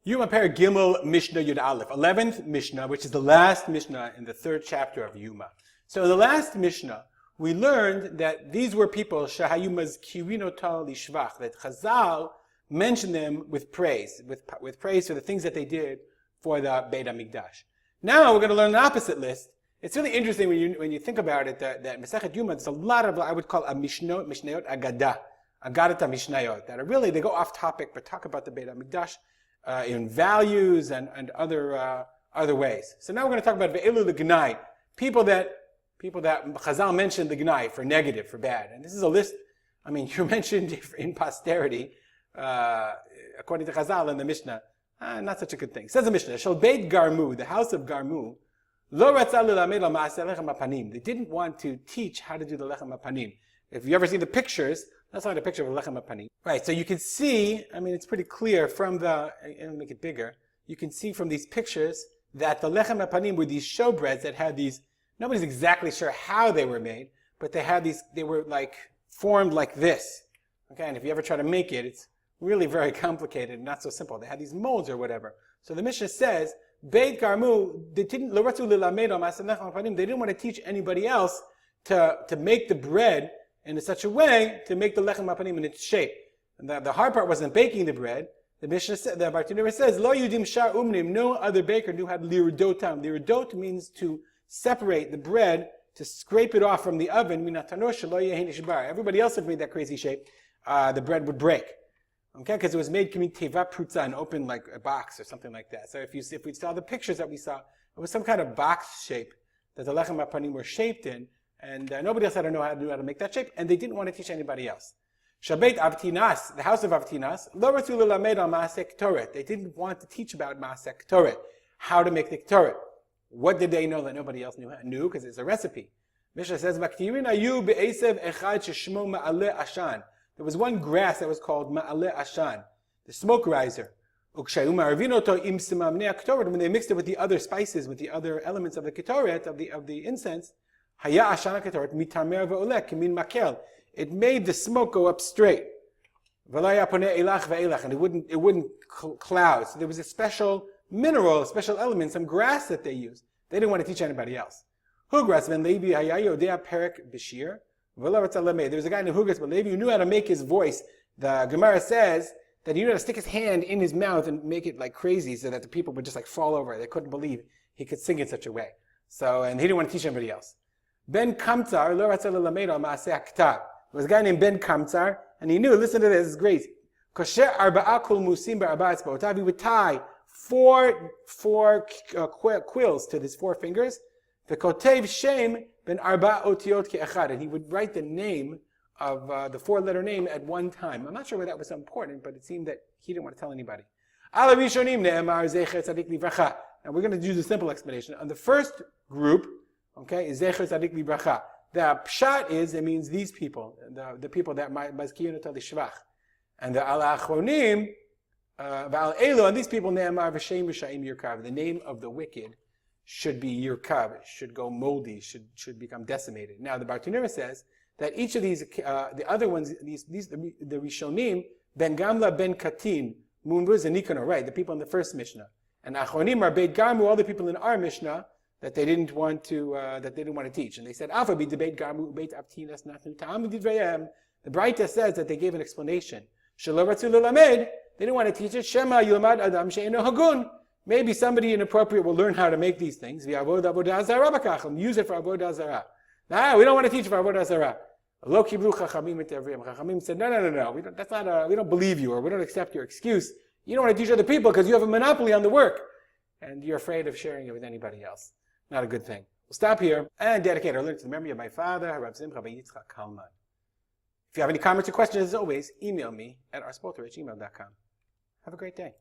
Yoma Per Gimel Mishnah Yud Aleph, 11th Mishnah, which is the last Mishnah in the 3rd chapter of Yoma. So in the last Mishnah, we learned that these were people, Shahayu Mazkirino Tal Lishvach, that Chazal mentioned them with praise, with praise for the things that they did for the Beit HaMikdash. Now we're going to learn the opposite list. It's really interesting when you think about it, that Masechet Yoma, there's a lot of, I would call a Mishnayot Agadah, Agadat HaMishnayot, that are really, they go off topic, but talk about the Beit HaMikdash in values and other ways. So now we're going to talk about Ve'elu L'Gnai, people that Chazal mentioned the Gnai for negative, for bad. And this is a list, I mean, you're mentioned in posterity, according to Chazal in the Mishnah, not such a good thing. Says the Mishnah, Shal Beit Garmu, the house of Garmu, Lo Ratzah L'Lamed L'Ma'aseh Lechem HaPanim. They didn't want to teach how to do the Lechem HaPanim. If you ever see the pictures, that's not a picture of a Lechem HaPanim. Right, so you can see, I mean, it's pretty clear from and make it bigger, you can see from these pictures that the Lechem HaPanim were these showbreads that had these, nobody's exactly sure how they were made, but they had these, they were like formed like this. Okay, and if you ever try to make it, it's really very complicated and not so simple. They had these molds or whatever. So the Mishnah says, Beit Garmu, they didn't want to teach anybody else to make the bread in such a way to make the lechem hapanim in its shape. And the hard part wasn't baking the bread. The Mishnah said, the Bartanura says, Lo yudim shar umnim, no other baker knew how to liradotam. Liradot means to separate the bread, to scrape it off from the oven. Everybody else had made that crazy shape. The bread would break. Okay, because it was made teva prutza, and open like a box or something like that. So if we saw the pictures that we saw, it was some kind of box shape that the lechem hapanim were shaped in, and nobody else knew how to make that shape, and they didn't want to teach anybody else. Shabbat Avtinas, the house of Avtinas, lo ratu lelamed al maaseh ketoret. They didn't want to teach about maaseh ketoret, how to make the ketoret. What did they know that nobody else knew? Because it's a recipe. Mishnah says, "Maktirin ayu be'esev echad sheshmo ma'aleh ashan." There was one grass that was called ma'aleh ashan, the smoke riser. When they mixed it with the other spices, with the other elements of the ketoret, of the incense, haya ashan ketoret mitamer ve'oleh kimin makel. It made the smoke go up straight. And it wouldn't cloud. So there was a special mineral, a special element, some grass that they used. They didn't want to teach anybody else. Hugras ben Levi hayayodea perek b'shir. There was a guy named Hugras ben Levi who knew how to make his voice. The Gemara says that he knew how to stick his hand in his mouth and make it like crazy so that the people would just like fall over. They couldn't believe he could sing in such a way. So, and he didn't want to teach anybody else. Ben Kamtzar, lo ratzah lelamed al maaseh haktav. There was a guy named Ben Kamtzar, and he knew, listen to this, it's great. Kosher arba'a kol musim ba'arba'a etzba'otav. He would tie four quills to his 4 fingers. V'kotev shem ben arba'a otiot ke'echad. And he would write the name of the 4-letter name at one time. I'm not sure why that was so important, but it seemed that he didn't want to tell anybody. Ala rishonim ne'emar zecher tzadik livracha. And we're going to do the simple explanation. On the first group, okay, is zecher tzadik livracha. The pshat is, it means these people, the people that mazkirinu tal lishvach. And the al achronim, v'al elo, and these people, ne'emar v'shem v'sha'im yirkav. The name of the wicked should be yirkav, should go moldy, should become decimated. Now the Bartanura says that each of these, the other ones, the rishonim, ben gamla, ben katin, munbuz, and nikono, right, the people in the first Mishnah. And achronim are beit garmu, all the people in our Mishnah, that they didn't want to teach. And they said, Alpha be debate Garmu Beit Abtinas Natnu Ta'am Divrayam. The Braita says that they gave an explanation. Shelo Ratzu Lelamed, they didn't want to teach it. Shema Yilmad Adam She'eno Hagun. Maybe somebody inappropriate will learn how to make these things. V'avodah avodah zara b'kacham. Use it for avodah zara. Nah, we don't want to teach it for avodah zara. Lo kiblu chachamim et evriyam. Chachamim said, no. We don't believe you, or we don't accept your excuse. You don't want to teach other people because you have a monopoly on the work, and you're afraid of sharing it with anybody else. Not a good thing. We'll stop here and dedicate our learning to the memory of my father, Rav Simcha ben Yitzchak Kalman. If you have any comments or questions, as always, email me at rspolter@gmail.com. Have a great day.